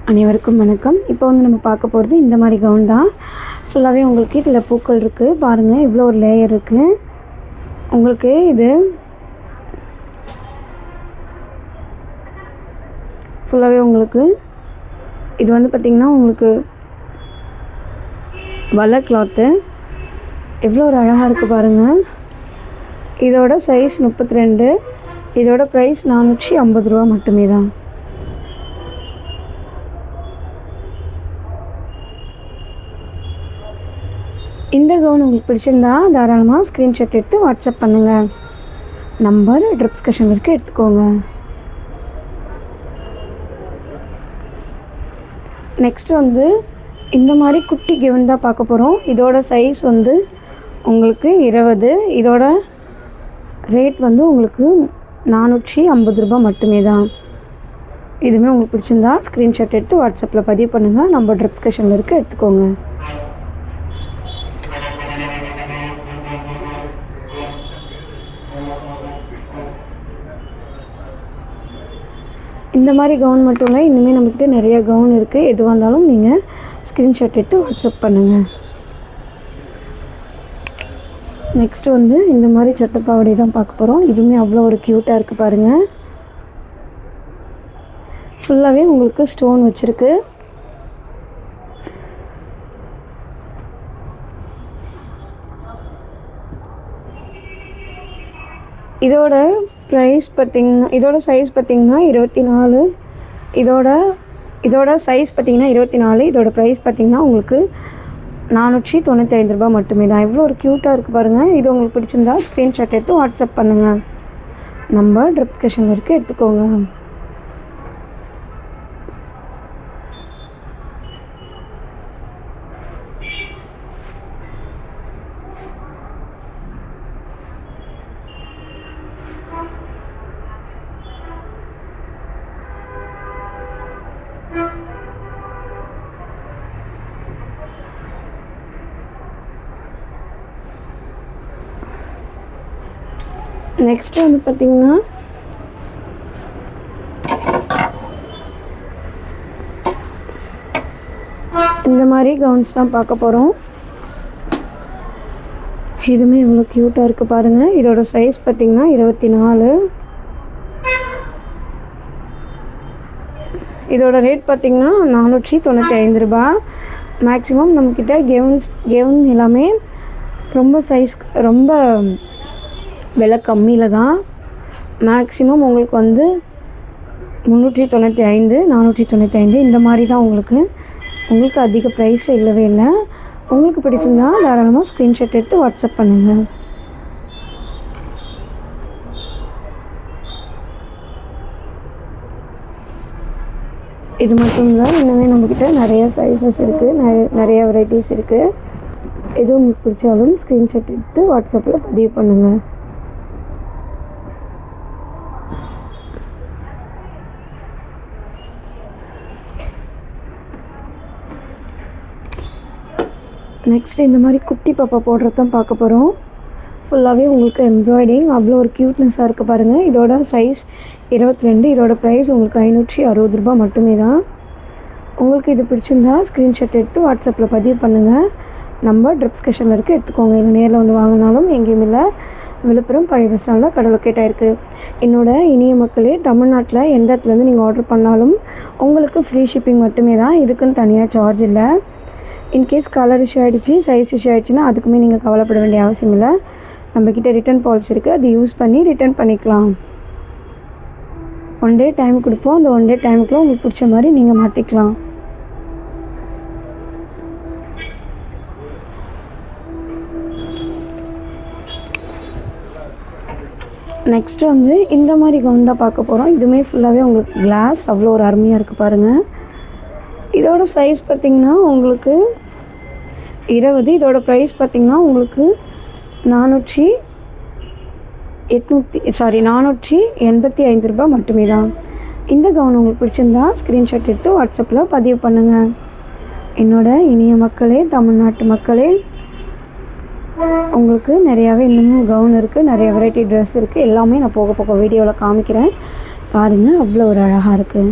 அனைவருக்கும் வணக்கம். இப்போ வந்து நம்ம பார்க்க போகிறது இந்த மாதிரி கவுன் தான். ஃபுல்லாகவே உங்களுக்கு இதில் பூக்கள் இருக்குது பாருங்கள். இவ்வளோ ஒரு லேயர் இருக்குது உங்களுக்கு. இது ஃபுல்லாகவே உங்களுக்கு இது வந்து பார்த்திங்கன்னா உங்களுக்கு வலை கிளாத்து எவ்வளோ ஒரு அழகாக இருக்குது பாருங்கள். இதோட சைஸ் 32. இதோட ப்ரைஸ் 450 ரூபா மட்டுமே தான். இந்த கவுன் உங்களுக்கு பிடிச்சிருந்தா தாராளமாக ஸ்க்ரீன்ஷாட் எடுத்து வாட்ஸ்அப் பண்ணுங்கள். நம்பர் டிஸ்கிரிப்ஷன் இருக்குது, எடுத்துக்கோங்க. நெக்ஸ்ட்டு வந்து இந்த மாதிரி குட்டி கவுன் தான் பார்க்க போகிறோம். இதோட சைஸ் வந்து உங்களுக்கு 20. இதோட ரேட் வந்து உங்களுக்கு 450 ரூபா மட்டுமே தான். இதுவுமே உங்களுக்கு பிடிச்சிருந்தா ஸ்க்ரீன்ஷாட் எடுத்து வாட்ஸ்அப்பில் பதிவு பண்ணுங்கள். நம்பர் டிஸ்கிரிப்ஷனில் இருக்குது, எடுத்துக்கோங்க. இந்த மாதிரி கவுன் மட்டும் இல்லை, இனிமேல் நம்மக்கிட்ட நிறைய கவுன் இருக்குது. எதுவாக இருந்தாலும் நீங்கள் ஸ்க்ரீன்ஷாட் எடுத்து வாட்ஸ்அப் பண்ணுங்கள். நெக்ஸ்ட்டு வந்து இந்த மாதிரி சட்டைப்பாவடை தான் பார்க்க போகிறோம். இதுவுமே அவ்வளோ ஒரு க்யூட்டாக இருக்குது பாருங்கள். ஃபுல்லாகவே உங்களுக்கு ஸ்டோன் வச்சுருக்கு. இதோட ப்ரைஸ் பார்த்திங்கன்னா, இதோட சைஸ் பார்த்திங்கன்னா 24. இதோட சைஸ் பார்த்திங்கன்னா 24. இதோட ப்ரைஸ் பார்த்திங்கன்னா உங்களுக்கு 495 ரூபா மட்டுமே தான். இவ்வளோ ஒரு க்யூட்டாக இருக்குது பாருங்கள். இது உங்களுக்கு பிடிச்சிருந்தா ஸ்க்ரீன்ஷாட் எடுத்து வாட்ஸ்அப் பண்ணுங்கள். நம்பர் டிஸ்கிரிப்ஷனில் இருக்குது, எடுத்துக்கோங்க. நெக்ஸ்ட்டு வந்து பார்த்திங்கன்னா இந்த மாதிரி கவுன்ஸ் தான் பார்க்க போகிறோம். இதுவுமே இவ்வளோ க்யூட்டாக இருக்குது பாருங்கள். இதோட சைஸ் பார்த்திங்கன்னா 24. இதோட ரேட் பார்த்திங்கன்னா 495 ரூபா. மேக்ஸிமம் நம்மக்கிட்ட கெவுன் எல்லாமே ரொம்ப விலை கம்மியில் தான். மேக்ஸிமம் உங்களுக்கு வந்து 395, 495 இந்த மாதிரி தான். உங்களுக்கு அதிக ப்ரைஸில் இல்லவே இல்லை. உங்களுக்கு பிடிச்சிருந்தா தாராளமாக ஸ்க்ரீன்ஷாட் எடுத்து வாட்ஸ்அப் பண்ணுங்கள். இது மட்டும் இல்லை, இன்னுமே நம்மக்கிட்ட நிறைய சைஸஸ் இருக்குது, நிறைய வெரைட்டிஸ் இருக்குது. எதுவும் உங்களுக்கு பிடிச்சாலும் ஸ்க்ரீன்ஷாட் எடுத்து வாட்ஸ்அப்பில் பதிவு பண்ணுங்கள். நெக்ஸ்ட்டு இந்த மாதிரி குட்டி பாப்பா போடுறது தான் பார்க்க போகிறோம். ஃபுல்லாகவே உங்களுக்கு எம்ப்ராய்டிங் அவ்வளோ ஒரு க்யூட்னஸாக இருக்குது பாருங்கள். இதோட சைஸ் 22. இதோட ப்ரைஸ் உங்களுக்கு 560 ரூபா மட்டுமே தான். உங்களுக்கு இது பிடிச்சிருந்தா ஸ்க்ரீன்ஷாட் எடுத்து வாட்ஸ்அப்பில் பதிவு பண்ணுங்கள். நம்பர் டிஸ்கிரிப்ஷனில் இருக்குது, எடுத்துக்கோங்க. இது நேரில் வந்து வாங்கினாலும் எங்கேயும் இல்லை. விழுப்புரம் பழைய பஸ் ஸ்டாண்டில் கடை லொக்கேட் ஆகிருக்கு. என்னோடய இனிய மக்களே, தமிழ்நாட்டில் எந்த இடத்துலேருந்து நீங்கள் ஆர்டர் பண்ணாலும் உங்களுக்கு ஃப்ரீ ஷிப்பிங் மட்டுமே தான். இதுக்குன்னு தனியாக சார்ஜ் இல்லை. இன்கேஸ் கலர் இஷ்யூ ஆகிடுச்சு, சைஸ் இஷ்யூ ஆகிடுச்சுன்னா அதுக்குமே நீங்கள் கவலைப்பட வேண்டிய அவசியம் இல்லை. நம்மக்கிட்ட ரிட்டன் பாலிசி இருக்குது. அது யூஸ் பண்ணி ரிட்டன் பண்ணிக்கலாம். 1 டே டைம் கொடுப்போம். அந்த 1 டே டைமுக்குள்ளே உங்களுக்கு பிடிச்ச மாதிரி நீங்கள் மாற்றிக்கலாம். நெக்ஸ்ட்டு வந்து இந்த மாதிரி கவுன் தான் பார்க்க போகிறோம். இதுவுமே ஃபுல்லாகவே உங்களுக்கு கிளாஸ் அவ்வளோ ஒரு அருமையாக இருக்குது பாருங்கள். இதோட சைஸ் பார்த்திங்கன்னா உங்களுக்கு 20. இதோட ப்ரைஸ் பார்த்திங்கன்னா உங்களுக்கு 485 ரூபா மட்டுமே தான். இந்த கவுன் உங்களுக்கு பிடிச்சிருந்தா ஸ்க்ரீன்ஷாட் எடுத்து வாட்ஸ்அப்பில் பதிவு பண்ணுங்கள். என்னோட இனிய மக்களே, தமிழ்நாட்டு மக்களே, உங்களுக்கு நிறையாவே இன்னமும் கவுன் இருக்குது, நிறைய வெரைட்டி ட்ரெஸ் இருக்குது. எல்லாமே நான் போக வீடியோவில் காமிக்கிறேன் பாருங்கள். அவ்வளோ ஒரு அழகாக இருக்குது.